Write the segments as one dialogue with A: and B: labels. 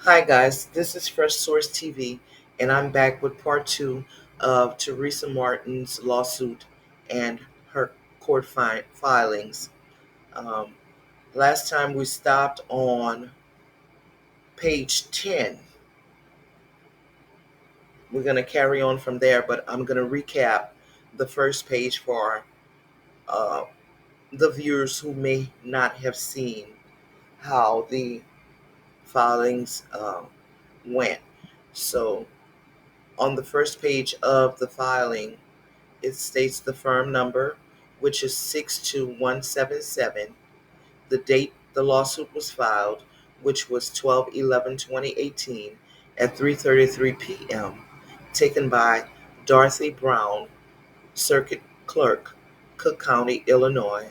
A: Hi guys, this is Fresh Source TV, and I'm back with part two of Teresa Martin's lawsuit and her court filings. Um, Last time we stopped on page 10. We're going to carry on from there, but I'm going to recap the first page for uh, the viewers who may not have seen how the filings went. So, on the first page of the filing, it states the firm number, which is 62177, the date the lawsuit was filed, which was 12/11/2018 at 3:33 p.m., taken by Dorothy Brown, Circuit Clerk, Cook County, Illinois,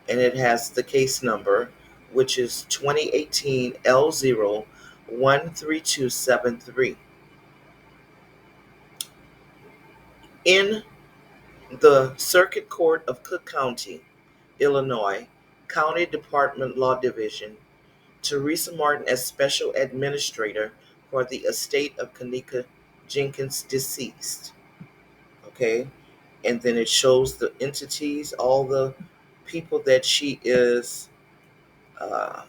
A: and it has the case number, which is 2018 L013273. In the Circuit Court of Cook County, Illinois, County Department Law Division, Teresa Martin as Special Administrator for the estate of Kanika Jenkins, deceased. Okay, and then it shows the entities, all the people that she is uh,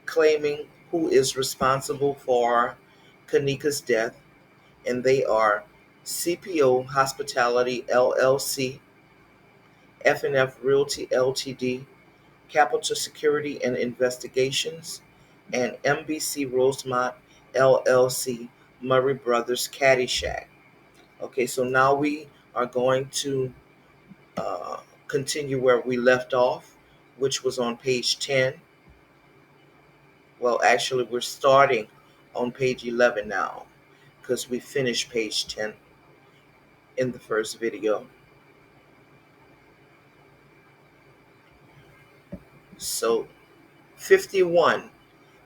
A: claiming who is responsible for Kanika's death, and they are CPO Hospitality LLC, F&F Realty Ltd, Capital Security and Investigations, and MBC Rosemont LLC, Murray Brothers Caddyshack. Okay, so now we are going to uh, continue where we left off, which was on page 10. Well, actually, we're starting on page 11 now because we finished page 10 in the first video. So, 51.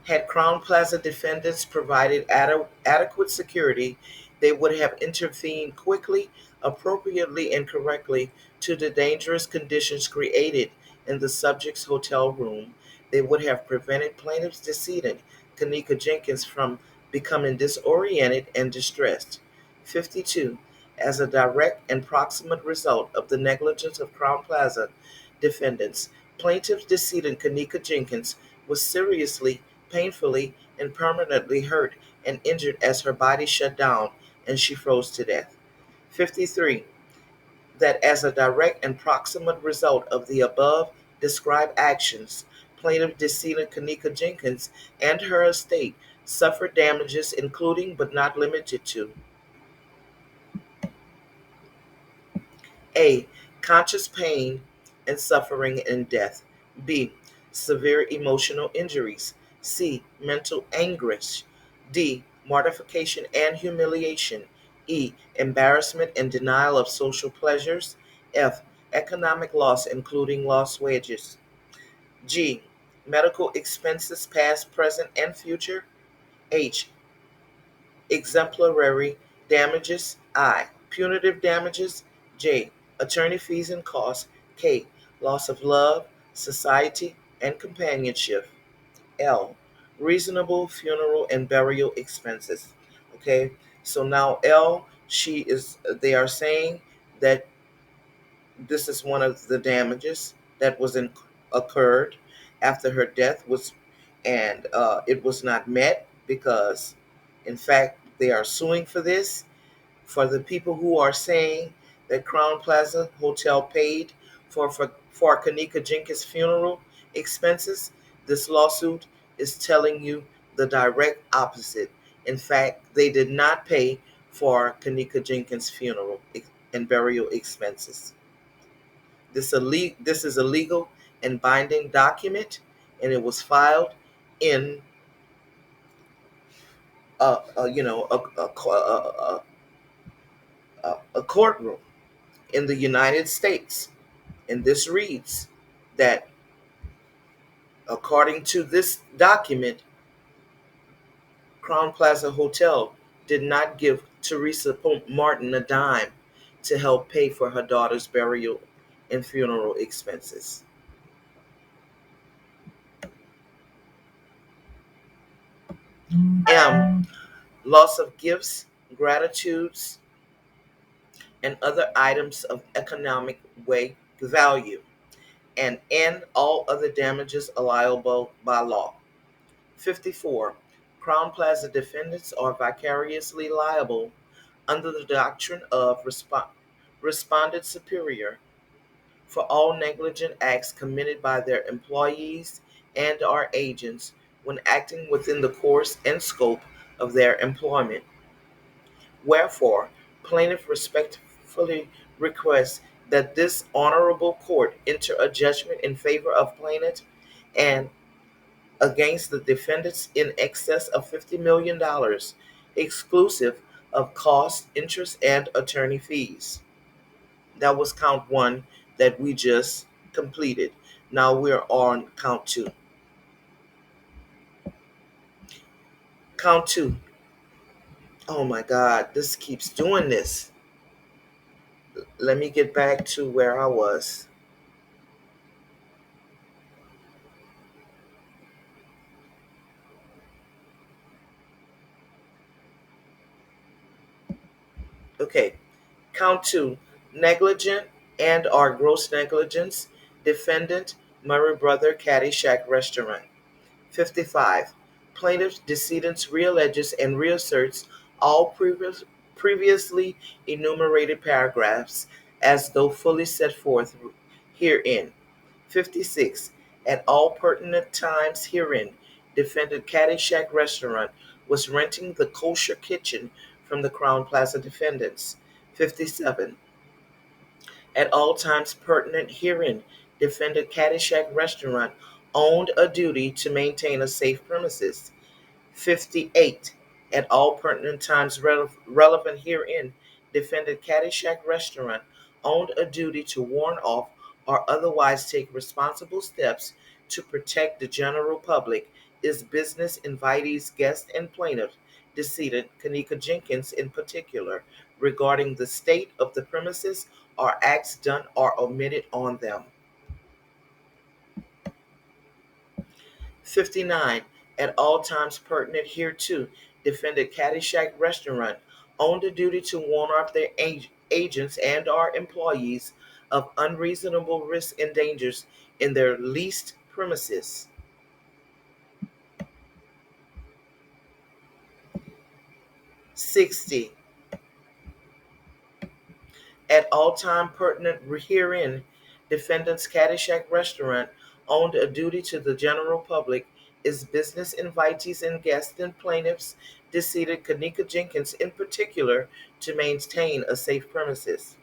A: Had Crown Plaza defendants provided adequate security, they would have intervened quickly, appropriately, and correctly to the dangerous conditions created in the subject's hotel room. They would have prevented plaintiff's decedent, Kanika Jenkins, from becoming disoriented and distressed. 52. As a direct and proximate result of the negligence of Crown Plaza defendants, plaintiff's decedent Kanika Jenkins was seriously, painfully, and permanently hurt and injured as her body shut down and she froze to death. 53. That as a direct and proximate result of the above described actions, plaintiff decedent Kanika Jenkins and her estate suffered damages including but not limited to: A. Conscious pain and suffering and death. B. Severe emotional injuries. C. Mental anguish. D. Mortification and humiliation. E. Embarrassment and denial of social pleasures. F. Economic loss, including lost wages. G. Medical expenses, past, present, and future. H. Exemplary damages. I. Punitive damages. J. Attorney fees and costs. K. Loss of love, society, and companionship. L. Reasonable funeral and burial expenses. Okay, so now L, they are saying that this is one of the damages that occurred after her death was, and it was not met because, in fact, they are suing for this. For the people who are saying that Crown Plaza Hotel paid for Kanika Jenkins' funeral expenses, this lawsuit is telling you the direct opposite. In fact, they did not pay for Kanika Jenkins' funeral and burial expenses. This is a legal and binding document, and it was filed in a you know a courtroom in the United States. And this reads that according to this document, Crown Plaza Hotel did not give Teresa Martin a dime to help pay for her daughter's burial and funeral expenses. loss of gifts, gratitudes, and other items of economic weight value, and N, all other damages allowable by law. 54. Crown Plaza defendants are vicariously liable under the doctrine of respondent superior for all negligent acts committed by their employees and or agents when acting within the course and scope of their employment. Wherefore, plaintiff respectfully requests that this honorable court enter a judgment in favor of plaintiff and against the defendants in excess of $50 million, exclusive of costs, interest, and attorney fees. That was count one that we just completed. Now we're on count two. Count two. Oh my God, this keeps doing this. Let me get back to where I was. Okay, count two. Negligent and or gross negligence. Defendant, Murray Brother Caddyshack Restaurant. 55. Plaintiff's decedents realleges and reasserts all previously enumerated paragraphs as though fully set forth herein. 56. At all pertinent times herein, defendant Caddyshack Restaurant was renting the kosher kitchen from the Crown Plaza defendants. 57. At all times pertinent herein, defendant Caddyshack Restaurant owned a duty to maintain a safe premises. 58. At all pertinent times relevant herein, defendant Caddyshack Restaurant owned a duty to warn off or otherwise take responsible steps to protect the general public, is business invitees, guests, and plaintiff, decedent Kanika Jenkins in particular, regarding the state of the premises or acts done or omitted on them. 59. At all times pertinent hereto, defendant Caddyshack Restaurant owned a duty to warn off their agents and our employees of unreasonable risks and dangers in their leased premises. 60. At all time pertinent herein, defendant's Caddyshack Restaurant owned a duty to the general public, its business invitees and guests and plaintiffs, decedent Kanika Jenkins in particular, to maintain a safe premises.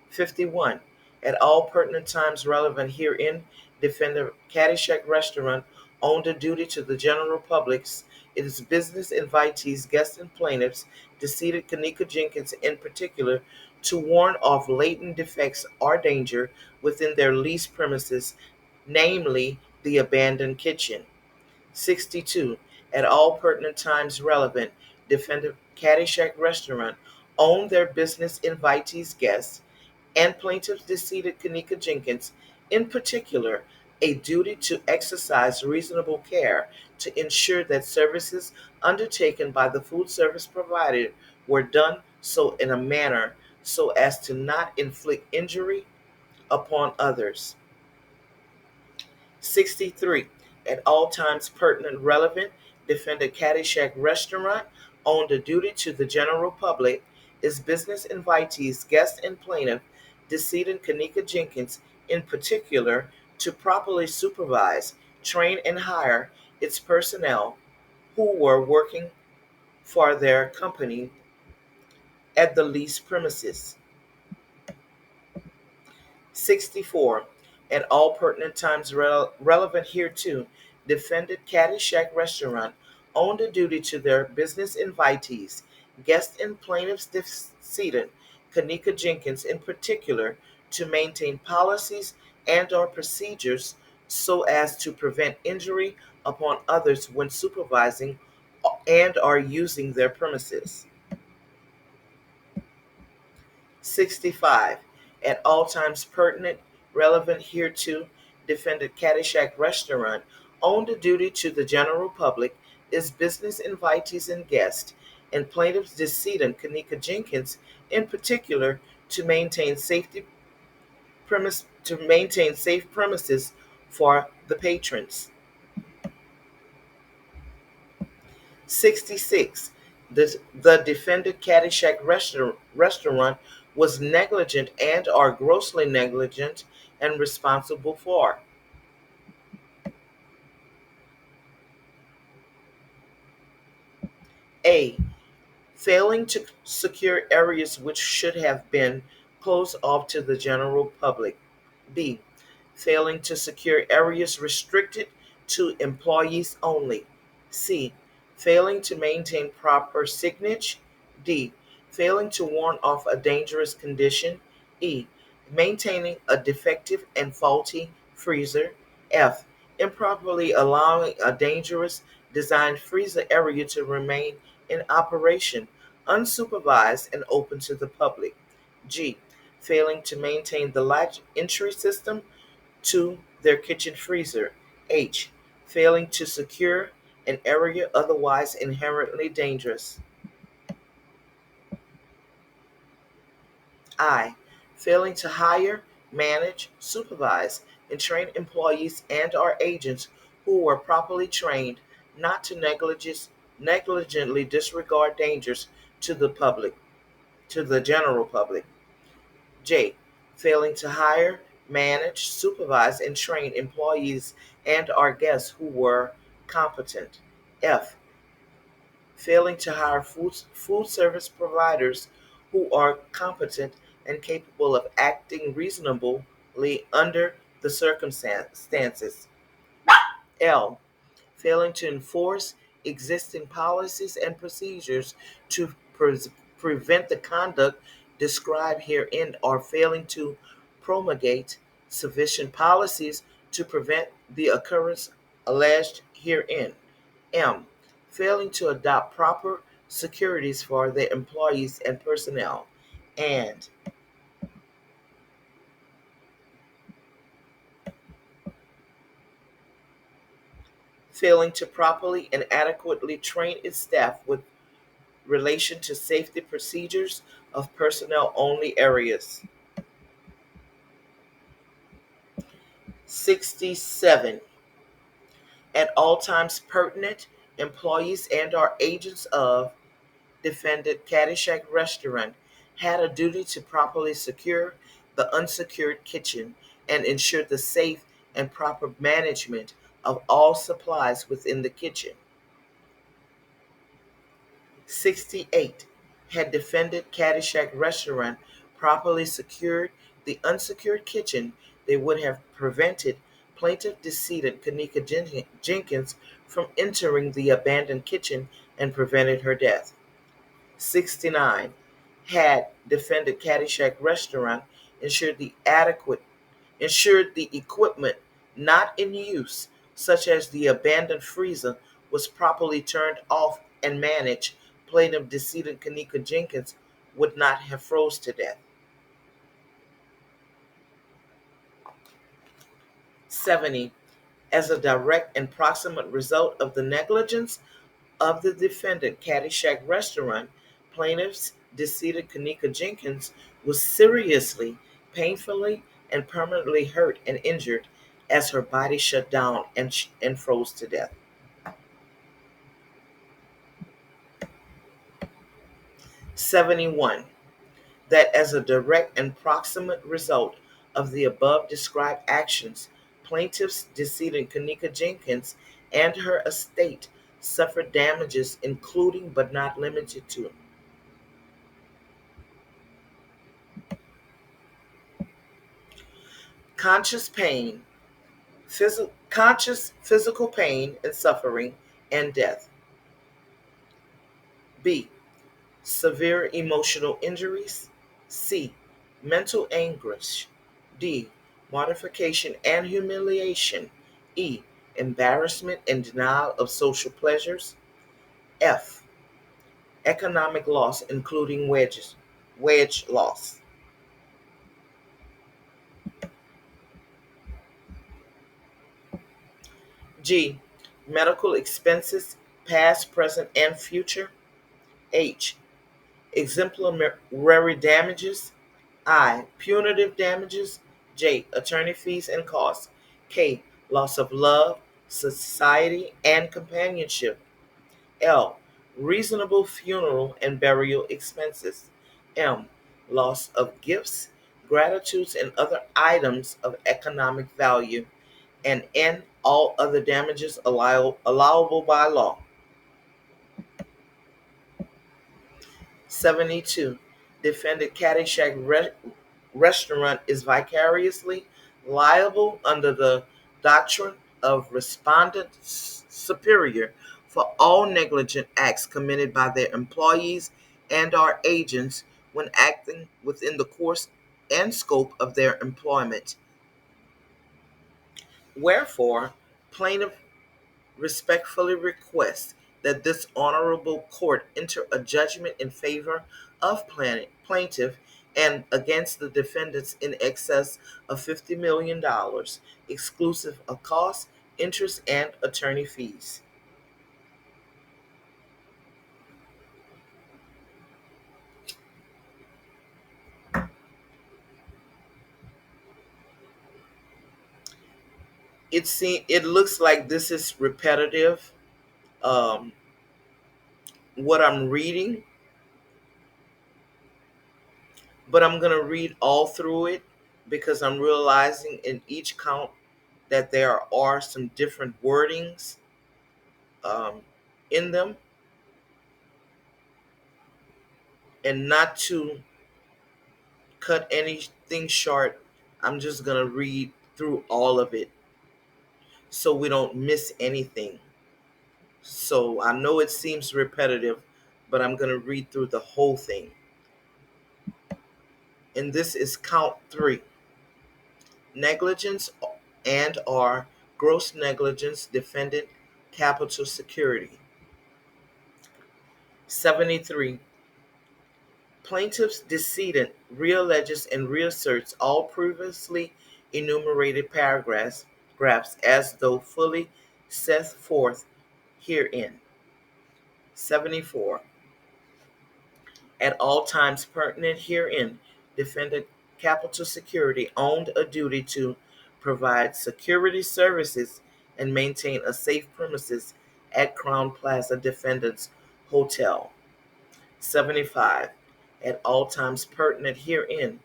A: 51. At all pertinent times relevant herein, defendant Caddyshack Restaurant owned a duty to the general public's, its business invitees, guests, and plaintiffs, decedent Kanika Jenkins in particular, to warn of latent defects or danger within their leased premises, namely the abandoned kitchen. 62. At all pertinent times relevant, defendant Caddyshack Restaurant owned their business invitees, guests, and plaintiff's decedent Kanika Jenkins, in particular, a duty to exercise reasonable care to ensure that services undertaken by the food service provider were done so in a manner so as to not inflict injury upon others. 63. At all times pertinent relevant, defendant Caddyshack Restaurant owned a duty to the general public, its business invitees, guests, and plaintiff, decedent Kanika Jenkins in particular, to properly supervise, train, and hire its personnel who were working for their company at the leased premises. 64. At all pertinent times relevant hereto, defendant Caddyshack Restaurant owned a duty to their business invitees, guests, and plaintiff's decedent, Kanika Jenkins in particular, to maintain policies and or procedures so as to prevent injury upon others when supervising and or using their premises. 65. At all times pertinent, relevant hereto, defendant Caddyshack Restaurant owned a duty to the general public, its business invitees and guests, and plaintiff's decedent Kanika Jenkins in particular to maintain safe premises for the patrons. 66. The defendant Caddyshack restaurant was negligent and or grossly negligent and responsible for A. Failing to secure areas which should have been closed off to the general public. B. Failing to secure areas restricted to employees only. C. Failing to maintain proper signage. D. Failing to warn off a dangerous condition. E. Maintaining a defective and faulty freezer. F. Improperly allowing a dangerous designed freezer area to remain in operation, unsupervised and open to the public. G. Failing to maintain the latch entry system to their kitchen freezer. H. Failing to secure an area otherwise inherently dangerous. I. Failing to hire, manage, supervise, and train employees and or agents who were properly trained not to negligently disregard dangers to the public, to the general public. J. Failing to hire, manage, supervise, and train employees and our guests who were competent. F. Failing to hire food service providers who are competent and capable of acting reasonably under the circumstances. L. Failing to enforce existing policies and procedures to prevent the conduct described herein or failing to promulgate sufficient policies to prevent the occurrence alleged herein. M. Failing to adopt proper securities for their employees and personnel. And failing to properly and adequately train its staff with relation to safety procedures of personnel only areas. 67. At all times pertinent, employees and or agents of defendant Caddyshack Restaurant had a duty to properly secure the unsecured kitchen and ensure the safe and proper management of all supplies within the kitchen. 68. Had defendant Caddyshack Restaurant properly secured the unsecured kitchen, they would have prevented plaintiff decedent Kanika Jenkins from entering the abandoned kitchen and prevented her death. 69. Had defendant Caddyshack Restaurant ensured the adequate ensured the equipment not in use, such as the abandoned freezer, was properly turned off and managed, plaintiff decedent Kanika Jenkins would not have froze to death. 70. As a direct and proximate result of the negligence of the defendant Caddyshack Restaurant, plaintiff's decedent Kanika Jenkins was seriously, painfully, and permanently hurt and injured as her body shut down and froze to death. 71. That as a direct and proximate result of the above described actions, plaintiff's decedent Kanika Jenkins and her estate suffered damages including but not limited to conscious pain, conscious physical pain and suffering, and death. B. Severe emotional injuries. C. Mental anguish. D. Mortification and humiliation. E. Embarrassment and denial of social pleasures. F. Economic loss, including wage loss. G. Medical expenses, past, present, and future. H. Exemplary damages. I. Punitive damages. J. Attorney fees and costs. K. Loss of love, society, and companionship. L. Reasonable funeral and burial expenses. M. Loss of gifts, gratitudes, and other items of economic value. And N. All other damages allowable by law. 72. Defendant Caddyshack Restaurant is vicariously liable under the doctrine of respondent superior for all negligent acts committed by their employees and our agents when acting within the course and scope of their employment. Wherefore, plaintiff respectfully request that this honorable court enter a judgment in favor of plaintiff and against the defendants in excess of $50 million, exclusive of costs, interest, and attorney fees. It looks like this is repetitive. Um, what I'm reading, but I'm gonna read all through it because I'm realizing in each count that there are some different wordings um, in them, and not to cut anything short, I'm just going to read through all of it so we don't miss anything. So I know it seems repetitive, but I'm going to read through the whole thing. And this is count three: negligence and or gross negligence defendant capital security. 73. Plaintiff's decedent realleges and reasserts all previously enumerated paragraphs as though fully set forth herein. 74. At all times pertinent herein, defendant Capital Security owned a duty to provide security services and maintain a safe premises at Crown Plaza Defendants Hotel. 75. At all times pertinent herein,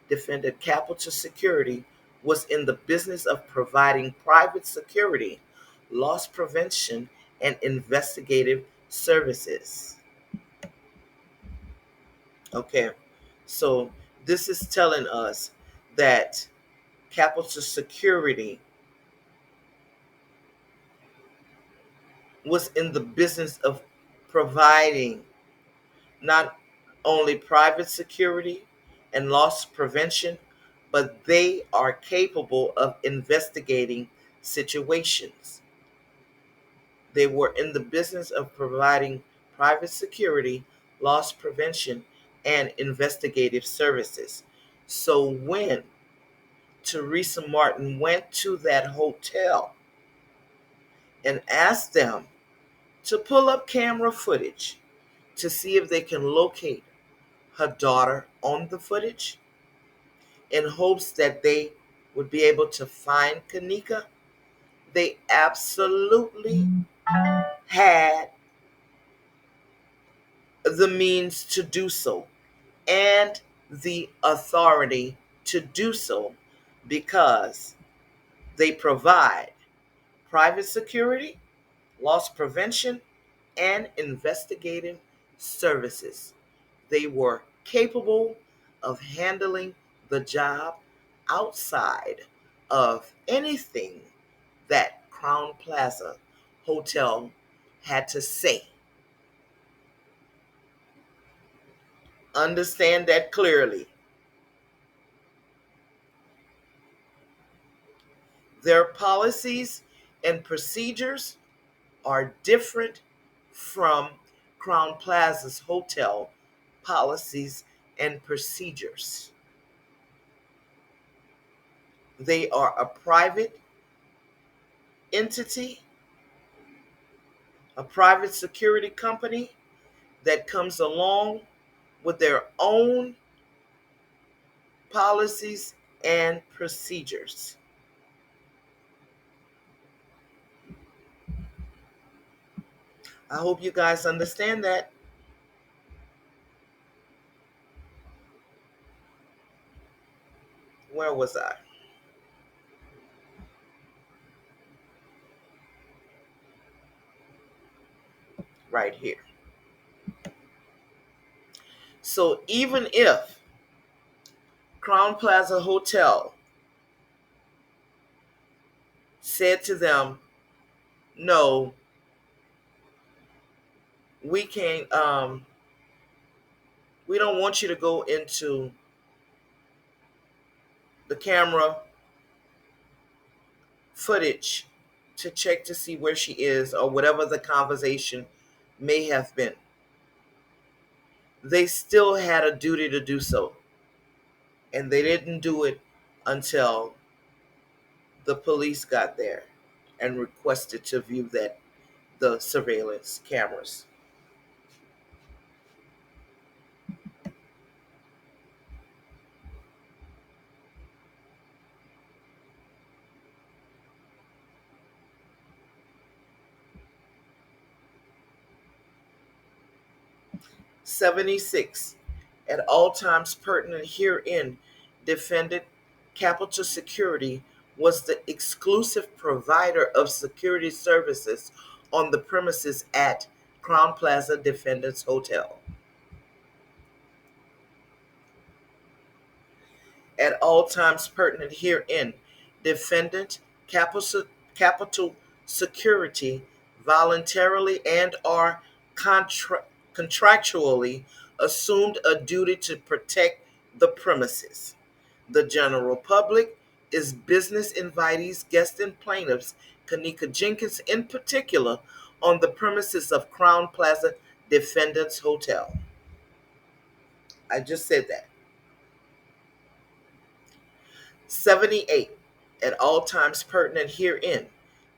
A: defendant Capital Security was in the business of providing private security, loss prevention, and investigative services. Okay, so this is telling us that Capital Security was in the business of providing not only private security and loss prevention, but they are capable of investigating situations. They were in the business of providing private security, loss prevention, and investigative services. So when Teresa Martin went to that hotel and asked them to pull up camera footage to see if they can locate her daughter on the footage in hopes that they would be able to find Kanika, they absolutely had the means to do so and the authority to do so because they provide private security, loss prevention, and investigative services. They were capable of handling the job outside of anything that Crown Plaza Hotel had to say. Understand that clearly. Their policies and procedures are different from Crown Plaza's hotel policies and procedures. They are a private entity, a private security company that comes along with their own policies and procedures. I hope you guys understand that. Where was I? Right here. So even if Crown Plaza Hotel said to them, no, we can't, we don't want you to go into the camera footage to check to see where she is or whatever the conversation may have been. They still had a duty to do so. And they didn't do it until the police got there and requested to view the surveillance cameras. 76. At all times pertinent herein, defendant Capital Security was the exclusive provider of security services on the premises at Crown Plaza Defendants Hotel. At all times pertinent herein, defendant Capital Security voluntarily and or contractually assumed a duty to protect the premises, the general public, is business invitees, guests, and plaintiffs, Kanika Jenkins in particular, on the premises of Crown Plaza Defendants Hotel. I just said that. 78. At all times pertinent herein,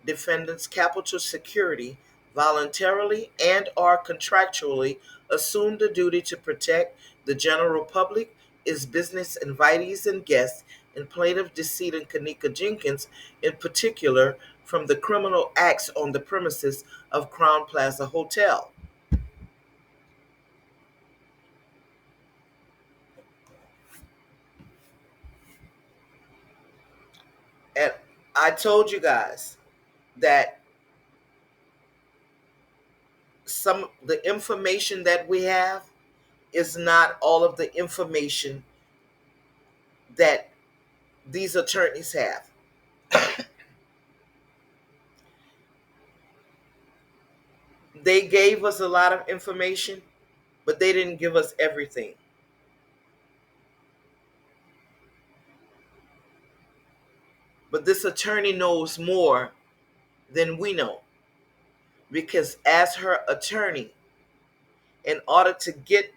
A: defendants Capital Security voluntarily and or contractually assume the duty to protect the general public, is business invitees and guests, and plaintiff decedent Kanika Jenkins in particular, from the criminal acts on the premises of Crown Plaza Hotel. And I told you guys that some the information that we have is not all of the information that these attorneys have. They gave us a lot of information, but they didn't give us everything. But this attorney knows more than we know, because as her attorney, in order to get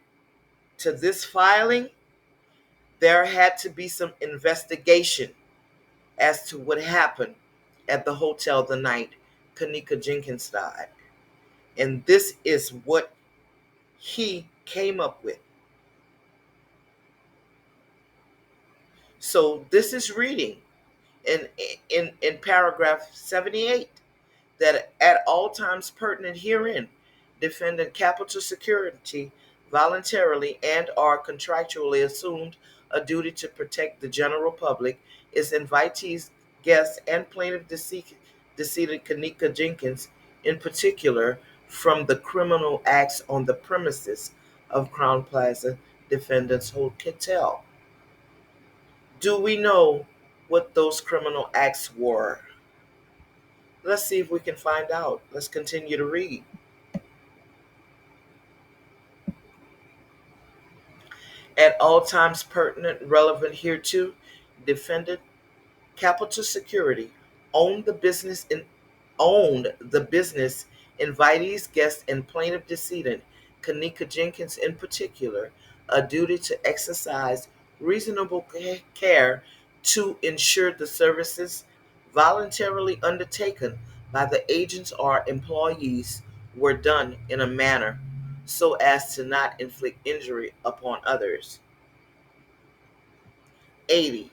A: to this filing, there had to be some investigation as to what happened at the hotel the night Kanika Jenkins died. And this is what he came up with. So this is reading in paragraph 78, that at all times pertinent herein, defendant Capital Security voluntarily and or contractually assumed a duty to protect the general public, is invitees, guests, and plaintiff decedent Kanika Jenkins in particular, from the criminal acts on the premises of Crown Plaza Defendants Hotel. Do we know what those criminal acts were? Let's see if we can find out. Let's continue to read. At all times pertinent, relevant hereto, defendant Capital Security owned the business in owned the business, invitees, guests, and plaintiff decedent Kanika Jenkins in particular, a duty to exercise reasonable care to ensure the services voluntarily undertaken by the agents or employees were done in a manner so as to not inflict injury upon others. 80.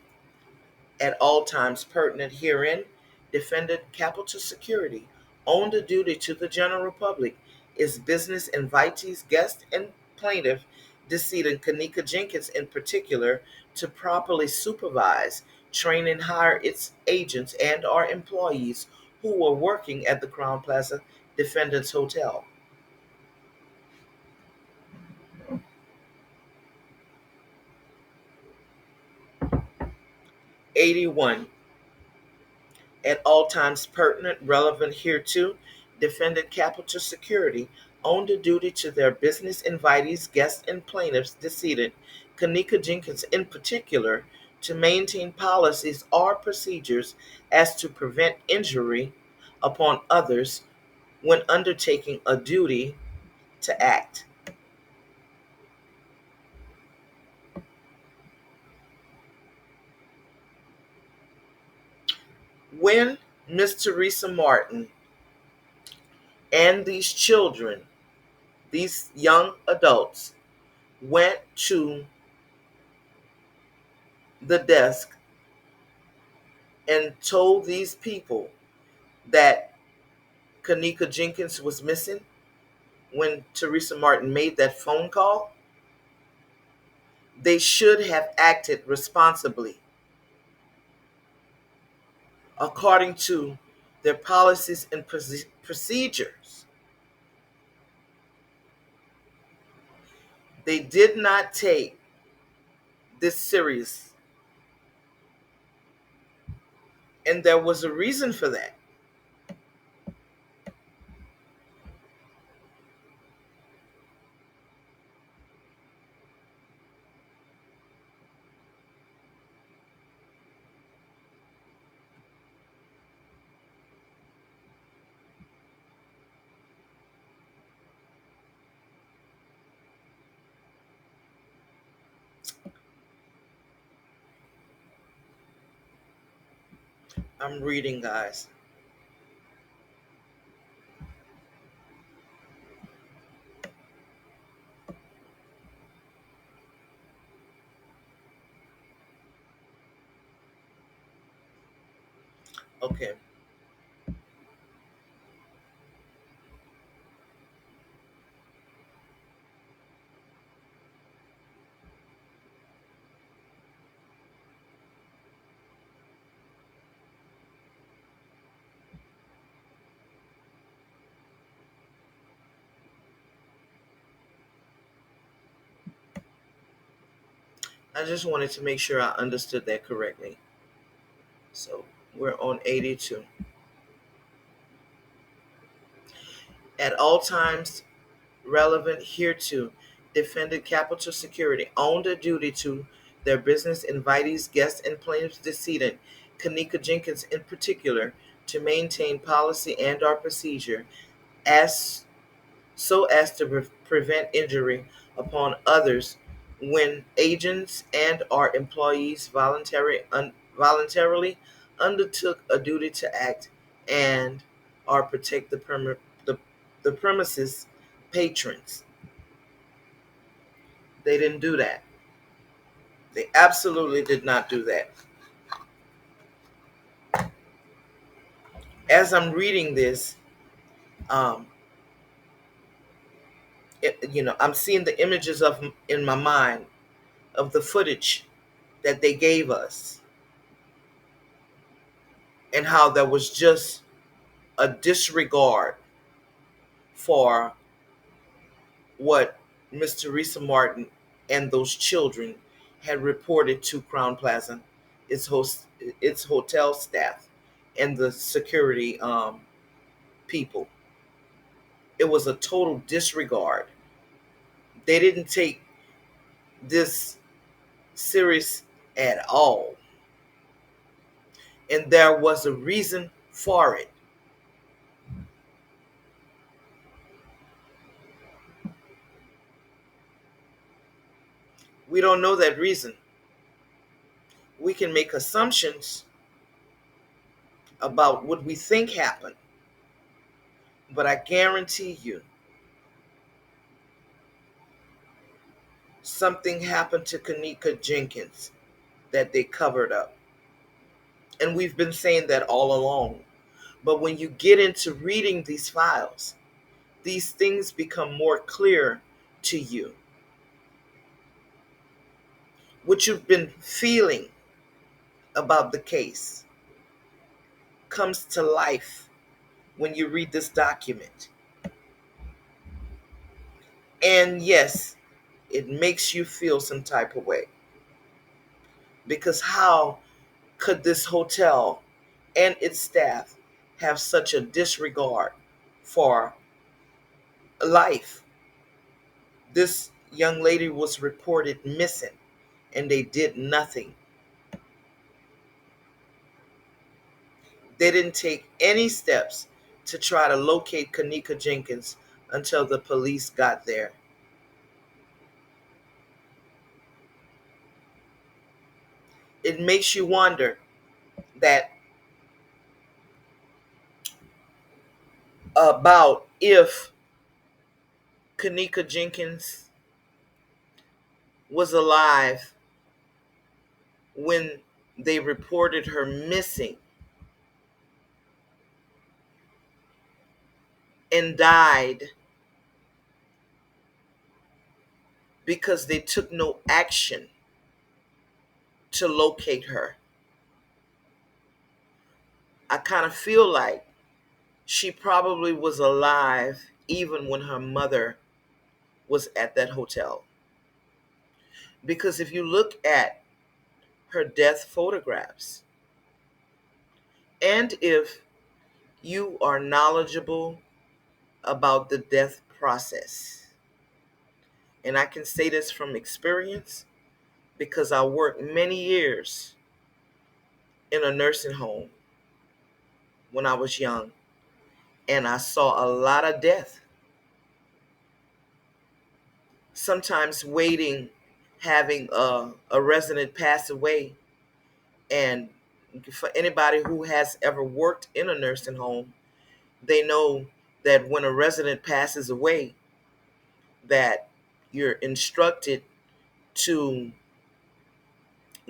A: At all times pertinent herein, defendant capital security, own the duty to the general public, is business invitees, guest, and plaintiff, decedent Kanika Jenkins in particular, to properly supervise, train, and hire its agents and our employees who are working at the Crown Plaza Defendants Hotel. 81. At all times pertinent, relevant hereto, defendant capital security own the duty to their business invitees, guests, and plaintiffs decedent, Kanika Jenkins in particular, to maintain policies or procedures as to prevent injury upon others when undertaking a duty to act. When Miss Teresa Martin and these children, these young adults, went to the desk and told these people that Kanika Jenkins was missing when Teresa Martin made that phone call, they should have acted responsibly according to their policies and procedures. They did not take this serious, and there was a reason for that. I'm reading, guys. Okay. I just wanted to make sure I understood that correctly. So we're on 82. At all times relevant hereto, defended capital security owned a duty to their business invitees, guests, and plaintiffs decedent, Kanika Jenkins in particular, to maintain policy and or procedure as so as to prevent injury upon others when agents and or employees voluntarily undertook a duty to act and or protect the, the premises patrons. They didn't do that. They absolutely did not do that. As I'm reading this, um, I'm seeing the images of in my mind of the footage that they gave us and how there was just a disregard for what Miss Teresa Martin and those children had reported to Crown Plaza, its hotel staff, and the security people. It was a total disregard. They didn't take this serious at all, and there was a reason for it. We don't know that reason. We can make assumptions about what we think happened, but I guarantee you something happened to Kanika Jenkins that they covered up. And we've been saying that all along. But when you get into reading these files, these things become more clear to you. What you've been feeling about the case comes to life when you read this document. And yes, it makes you feel some type of way. Because how could this hotel and its staff have such a disregard for life? This young lady was reported missing and they did nothing. They didn't take any steps to try to locate Kanika Jenkins until the police got there. It makes you wonder that about if Kanika Jenkins was alive when they reported her missing and died because they took no action to locate her. I kind of feel like she probably was alive even when her mother was at that hotel. Because if you look at her death photographs, and if you are knowledgeable about the death process, and I can say this from experience because I worked many years in a nursing home when I was young, and I saw a lot of death. Sometimes waiting, having a resident pass away. And for anybody who has ever worked in a nursing home, they know that when a resident passes away, that you're instructed to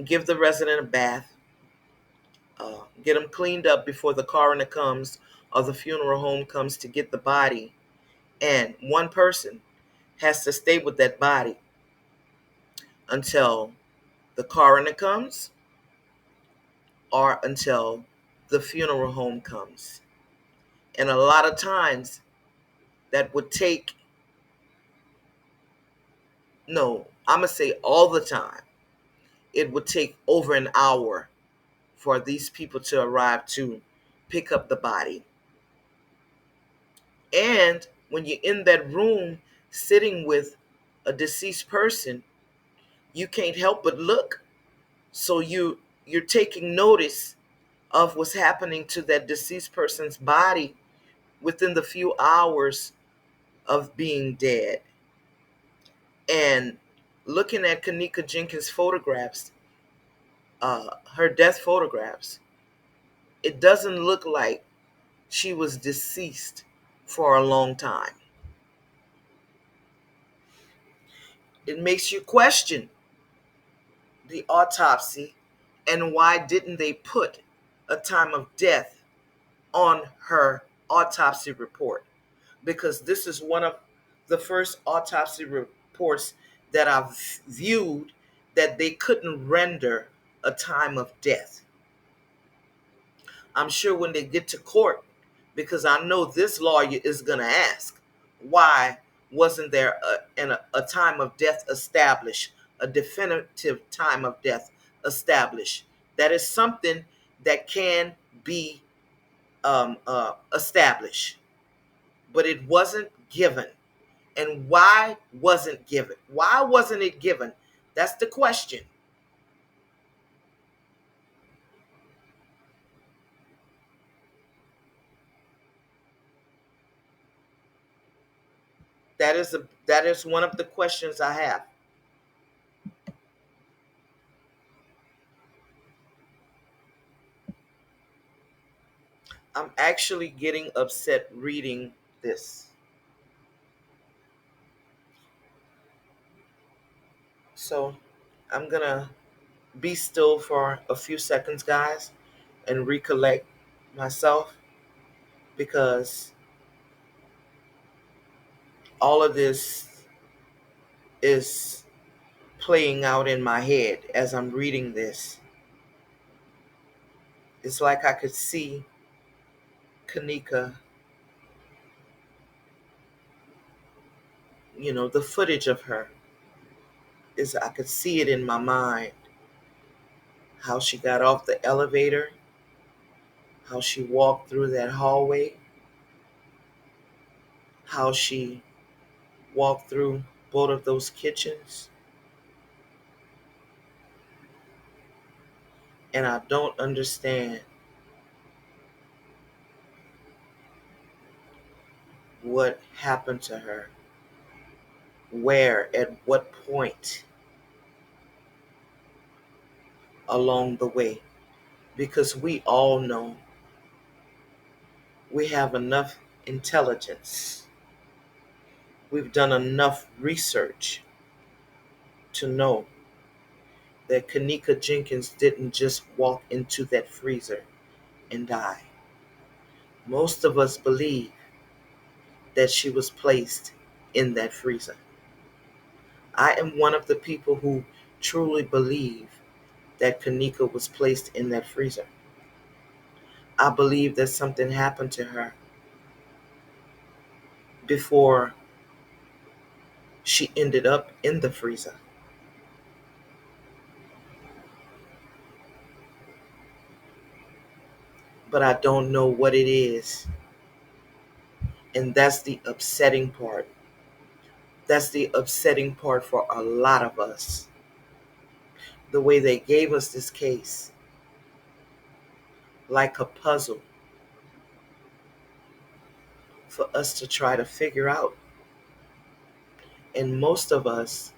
A: give the resident a bath, get them cleaned up before the coroner comes or the funeral home comes to get the body. And one person has to stay with that body until the coroner comes or until the funeral home comes. And a lot of times that would take, no, I'm going to say all the time, it would take over an hour for these people to arrive to pick up the body. And when you're in that room sitting with a deceased person, you can't help but look. So you're taking notice of what's happening to that deceased person's body within the few hours of being dead. And looking at Kanika Jenkins' photographs, her death photographs, it doesn't look like she was deceased for a long time. It makes you question the autopsy and why didn't they put a time of death on her autopsy report? Because this is one of the first autopsy reports that I've viewed that they couldn't render a time of death. I'm sure when they get to court, because I know this lawyer is going to ask, why wasn't there a time of death established, a definitive time of death established? That is something that can be established, but it wasn't given. And why wasn't given? Why wasn't it given? That's the question. That is one of the questions I have. I'm actually getting upset reading this. So I'm going to be still for a few seconds, guys, and recollect myself because all of this is playing out in my head as I'm reading this. It's like I could see Kanika, the footage of her is I could see it in my mind. How she got off the elevator, how she walked through that hallway, how she walked through both of those kitchens. And I don't understand what happened to her, where, at what point along the way. Because we all know we have enough intelligence. We've done enough research to know that Kanika Jenkins didn't just walk into that freezer and die. Most of us believe that she was placed in that freezer. I am one of the people who truly believe that Kanika was placed in that freezer. I believe that something happened to her before she ended up in the freezer. But I don't know what it is. And that's the upsetting part. That's the upsetting part for a lot of us. The way they gave us this case, like a puzzle, for us to try to figure out. And most of us,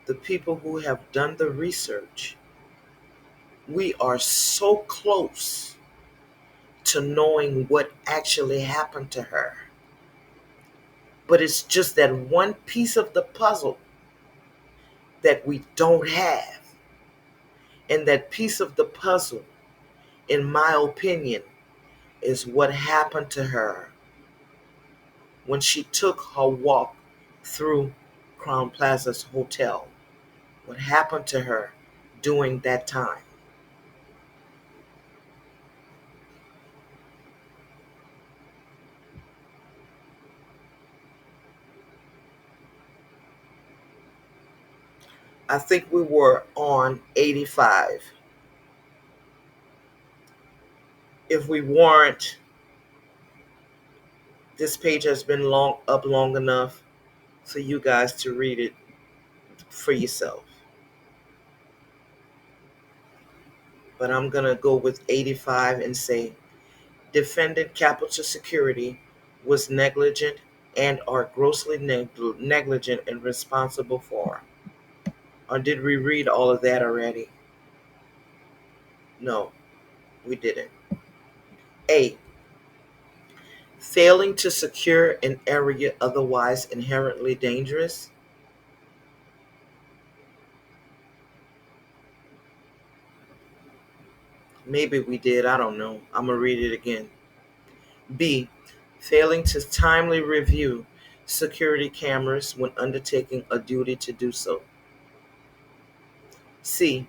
A: the people who have done the research, we are so close to knowing what actually happened to her. But it's just that one piece of the puzzle that we don't have. And that piece of the puzzle, in my opinion, is what happened to her when she took her walk through Crown Plaza's hotel. What happened to her during that time? I think we were on 85. If we weren't, this page has been long enough for you guys to read it for yourself. But I'm going to go with 85 and say defendant Capital Security was negligent and are grossly negligent and responsible for. Or did we read all of that already? No, we didn't. A. Failing to secure an area otherwise inherently dangerous. Maybe we did. I don't know. I'm going to read it again. B. Failing to timely review security cameras when undertaking a duty to do so. C.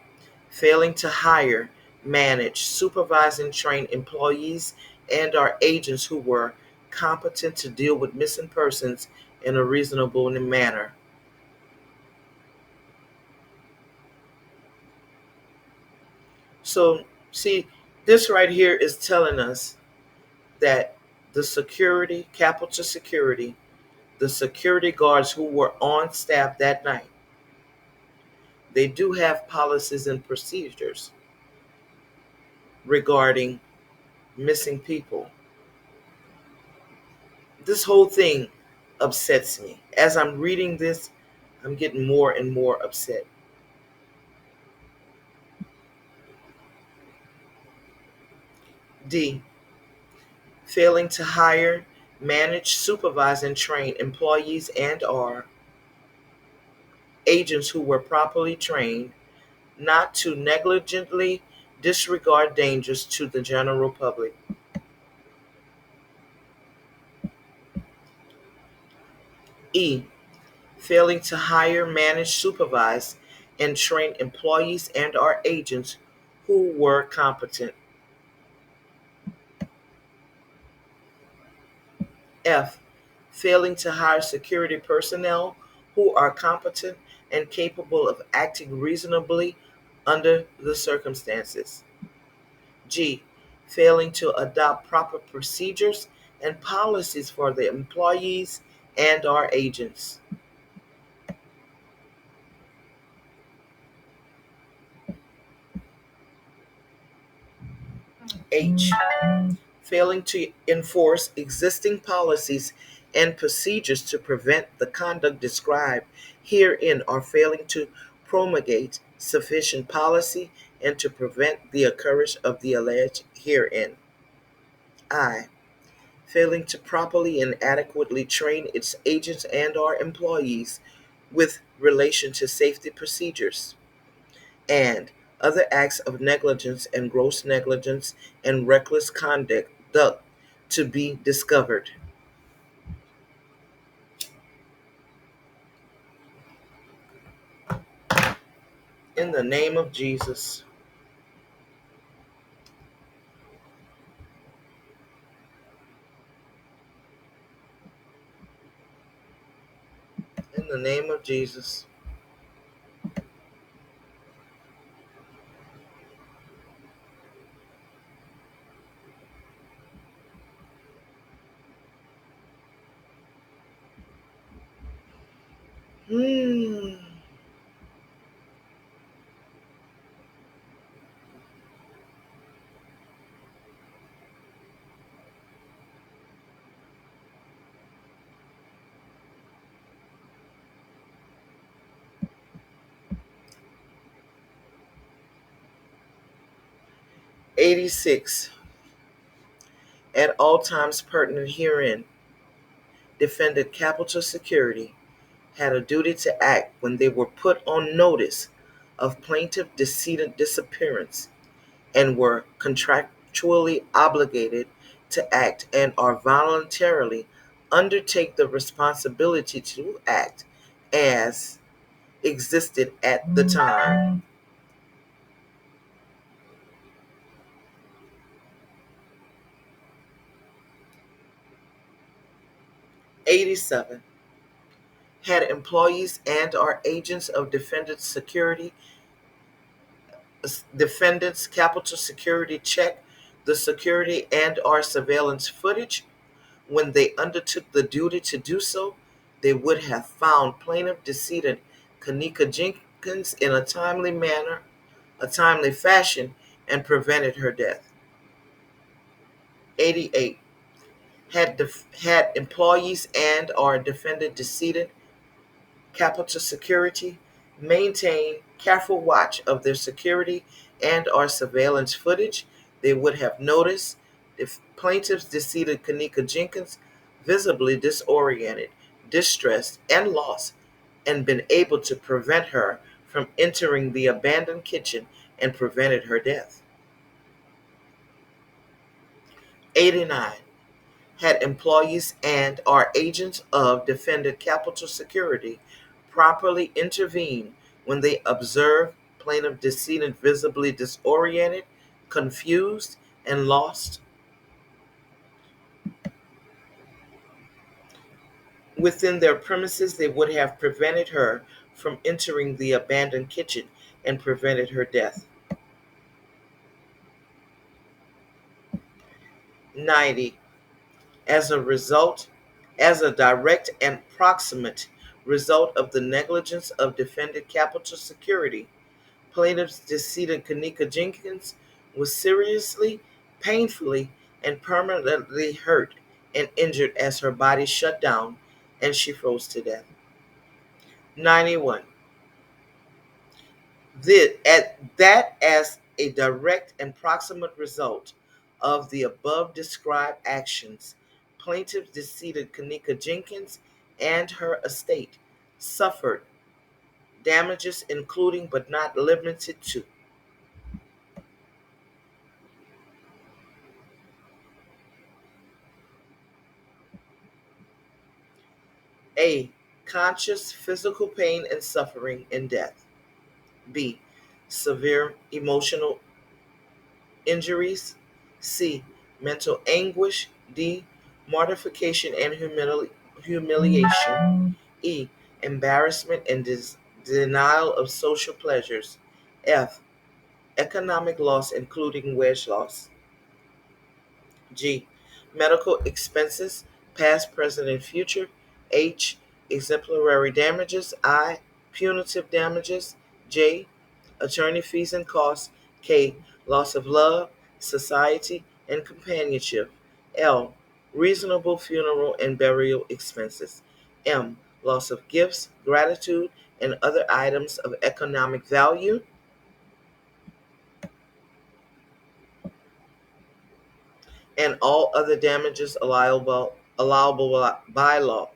A: Failing to hire, manage, supervise, and train employees and our agents who were competent to deal with missing persons in a reasonable manner. So, see, this right here is telling us that the security, Capital Security, the security guards who were on staff that night, they do have policies and procedures regarding missing people. This whole thing upsets me. As I'm reading this, I'm getting more and more upset. D. Failing to hire, manage, supervise, and train employees and or agents who were properly trained not to negligently disregard dangers to the general public. E. Failing to hire, manage, supervise, and train employees and our agents who were competent. F. Failing to hire security personnel who are competent and capable of acting reasonably under the circumstances. G. Failing to adopt proper procedures and policies for the employees and our agents. H. Failing to enforce existing policies and procedures to prevent the conduct described herein or failing to promulgate sufficient policy and to prevent the occurrence of the alleged herein. I. Failing to properly and adequately train its agents and or employees with relation to safety procedures and other acts of negligence and gross negligence and reckless conduct to be discovered. In the name of Jesus. In the name of Jesus. Hmm. 86. At all times pertinent herein, defended Capital Security had a duty to act when they were put on notice of plaintiff decedent disappearance and were contractually obligated to act and are voluntarily undertake the responsibility to act as existed at the time. 87. Had employees and or agents of defendants Capital Security check the security and or surveillance footage when they undertook the duty to do so, they would have found plaintiff decedent Kanika Jenkins in a timely fashion, and prevented her death. 88. Had employees and or defendant decedent Capital Security maintain careful watch of their security and or surveillance footage, they would have noticed the plaintiff's decedent Kanika Jenkins visibly disoriented, distressed, and lost, and been able to prevent her from entering the abandoned kitchen and prevented her death. 89. Had employees and or agents of defendant Capital Security properly intervened when they observed plaintiff decedent visibly disoriented, confused, and lost within their premises, they would have prevented her from entering the abandoned kitchen and prevented her death. 90. As a result, as a direct and proximate result of the negligence of defendant Capital Security, plaintiff's decedent Kanika Jenkins was seriously, painfully, and permanently hurt and injured as her body shut down and she froze to death. 91. That as a direct and proximate result of the above described actions, plaintiff decedent Kanika Jenkins and her estate suffered Damages including but not limited to A. Conscious physical pain and suffering and death. B. Severe emotional injuries. C. Mental anguish. D. Mortification and humiliation. E. Embarrassment and denial of social pleasures. F. Economic loss, including wage loss. G. Medical expenses, past, present, and future. H. Exemplary damages. I. Punitive damages. J. Attorney fees and costs. K. Loss of love, society, and companionship. L. Reasonable funeral and burial expenses. M. Loss of gifts, gratitude, and other items of economic value. And all other damages allowable by law.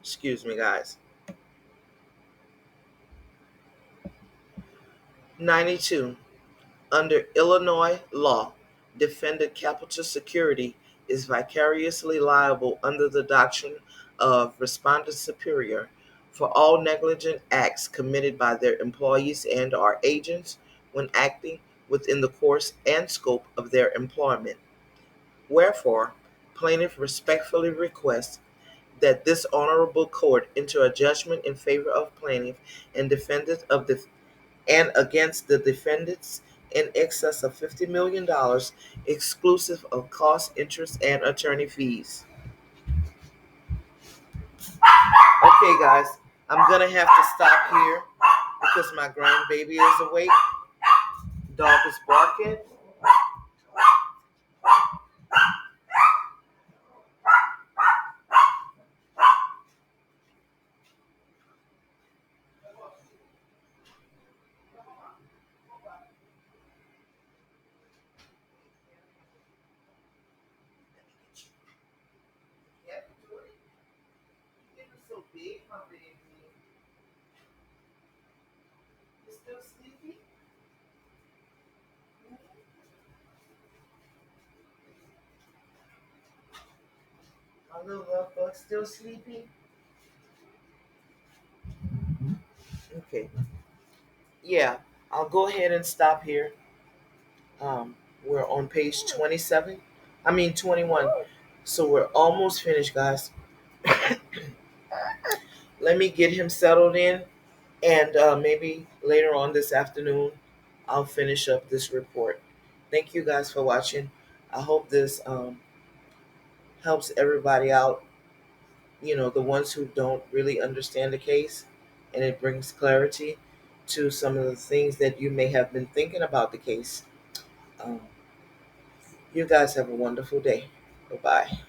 A: Excuse me, guys. 92. Under Illinois law, defendant capital security is vicariously liable under the doctrine of respondent superior for all negligent acts committed by their employees and or agents when acting within the course and scope of their employment. Wherefore, plaintiff respectfully requests that this honorable court enter a judgment in favor of plaintiff and defendant of the and against the defendants in excess of $50 million, exclusive of costs, interest, and attorney fees. Okay, guys, I'm gonna have to stop here because my grandbaby is awake. Dog is barking. So big, my baby. You still sleepy? My little love bug still sleepy? Okay. Yeah, I'll go ahead and stop here. We're on page 27. I mean 21. So we're almost finished, guys. Let me get him settled in, and maybe later on this afternoon, I'll finish up this report. Thank you guys for watching. I hope this helps everybody out, the ones who don't really understand the case, and it brings clarity to some of the things that you may have been thinking about the case. Um, you guys have a wonderful day. Bye bye.